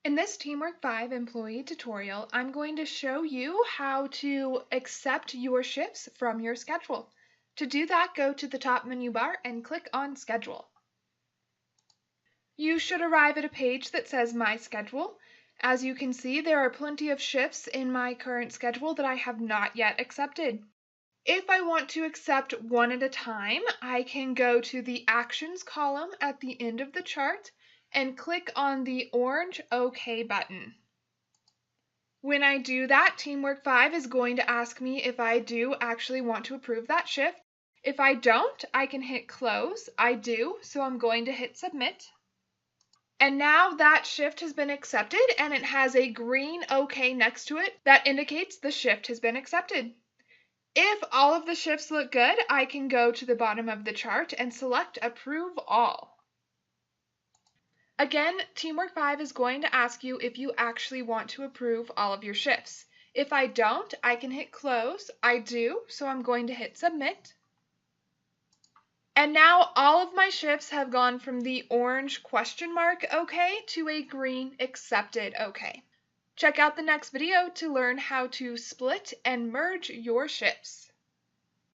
In this TeamWork 5 employee tutorial, I'm going to show you how to accept your shifts from your schedule. To do that, go to the top menu bar and click on Schedule. You should arrive at a page that says My Schedule. As you can see, there are plenty of shifts in my current schedule that I have not yet accepted. If I want to accept one at a time, I can go to the Actions column at the end of the chart and click on the orange OK button. When I do that, TeamWork 5 is going to ask me if I do actually want to approve that shift. If I don't, I can hit Close. I do, so I'm going to hit Submit. And now that shift has been accepted and it has a green OK next to it that indicates the shift has been accepted. If all of the shifts look good, I can go to the bottom of the chart and select Approve All. Again, TeamWork 5 is going to ask you if you actually want to approve all of your shifts. If I don't, I can hit Close. I do, so I'm going to hit Submit. And now all of my shifts have gone from the orange question mark OK to a green Accepted OK. Check out the next video to learn how to split and merge your shifts.